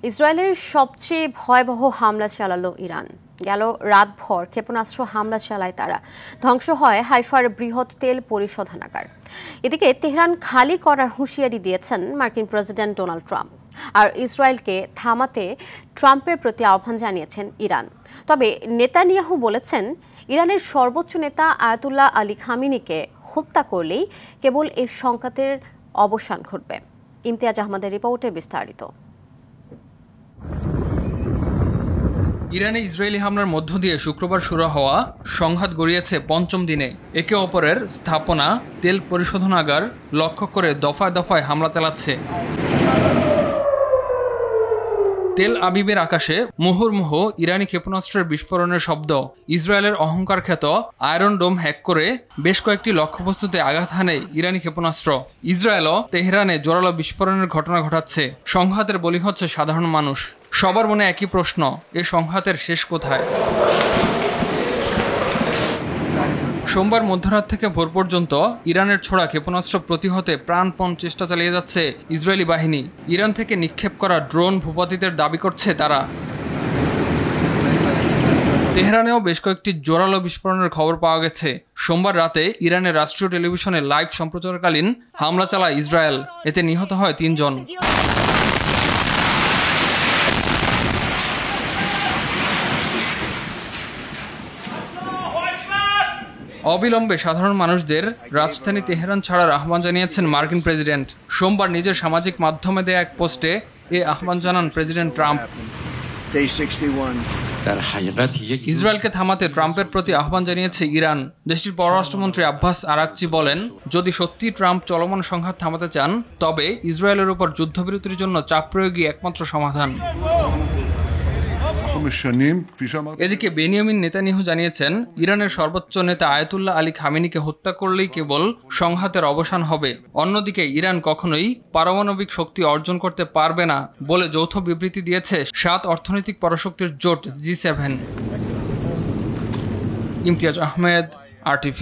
ইসরায়েলের সবচেয়ে ভয়াবহ হামলা চালালো ইরান। গেল রাতভর ক্ষেপণাস্ত্র হামলা চালায় তারা। ধ্বংস হয় হাইফার বৃহৎ তেল পরিশোধনাগার। এদিকে তেহরান খালি করার হুঁশিয়ারি দিয়েছেন মার্কিন প্রেসিডেন্ট ডোনাল্ড ট্রাম্প। আর ইসরায়েলকে থামাতে ট্রাম্পের প্রতি আহ্বান জানিয়েছেন ইরান। তবে নেতানিয়াহু বলেছেন, ইরানের সর্বোচ্চ নেতা আয়াতুল্লাহ আলী খামেনিকে হত্যা করলেই কেবল এই সংঘাতের অবসান ঘটবে। ইমতিয়াজ আহমদের রিপোর্টে বিস্তারিত। ইরানে ইসরায়েলি হামলার মধ্য দিয়ে শুক্রবার শুরু হওয়া সংঘাত গড়িয়েছে পঞ্চম দিনে। একে অপরের স্থাপনা, তেল পরিশোধনাগার লক্ষ্য করে দফায় দফায় হামলা চালাচ্ছে। তেল আবিবের আকাশে মুহুর্মুহু ইরানি ক্ষেপণাস্ত্রের বিস্ফোরণের শব্দ। ইসরায়েলের অহংকার খ্যাত আয়রন ডোম হ্যাক করে বেশ কয়েকটি লক্ষ্যবস্তুতে আঘাত হানে ইরানি ক্ষেপণাস্ত্র। ইসরায়েলও তেহরানে জোরালো বিস্ফোরণের ঘটনা ঘটাচ্ছে। সংঘাতের বলি হচ্ছে সাধারণ মানুষ। সবার মনে একই প্রশ্ন, এ সংঘাতের শেষ কোথায়? সোমবার মধ্যরাত থেকে ভোর পর্যন্ত ইরানের ছোড়া ক্ষেপণাস্ত্র প্রতিহতে প্রাণপণ চেষ্টা চালিয়ে যাচ্ছে ইসরায়েলি বাহিনী। ইরান থেকে নিক্ষেপ করা ড্রোন ভূপাতিতের দাবি করছে তারা। তেহরানেও বেশ কয়েকটি জোরালো বিস্ফোরণের খবর পাওয়া গেছে। সোমবার রাতে ইরানের রাষ্ট্রীয় টেলিভিশনে লাইভ সম্প্রচারকালীন হামলা চালায় ইসরায়েল। এতে নিহত হয় 3 জন। অবিলম্বে সাধারণ মানুষদের রাজধানী তেহরান ছাড়ার আহ্বান জানিয়েছেন মার্কিন প্রেসিডেন্ট। সোমবার নিজের সামাজিক মাধ্যমে দেয়া এক পোস্টে এ আহ্বান জানান প্রেসিডেন্ট ট্রাম্প। ইসরায়েলকে থামাতে ট্রাম্পের প্রতি আহ্বান জানিয়েছে ইরান। দেশটির পররাষ্ট্রমন্ত্রী আব্বাস আরাকচি বলেন, যদি সত্যি ট্রাম্প চলমান সংঘাত থামাতে চান, তবে ইসরায়েলের উপর যুদ্ধবিরতির জন্য চাপ প্রয়োগই একমাত্র সমাধান। এদিকে বেনিয়ামিন নেতানিয়াহু জানিয়েছেন, ইরানের সর্বোচ্চ নেতা আয়াতুল্লাহ আলী খামেনিকে হত্যা করলেই কেবল সংঘাতের অবসান হবে। অন্যদিকে ইরান কখনোই পারমাণবিক শক্তি অর্জন করতে পারবে না বলে যৌথ বিবৃতি দিয়েছে 7 অর্থনৈতিক পরাশক্তির জোট G7। ইমতিয়াজ আহমেদ, RTV।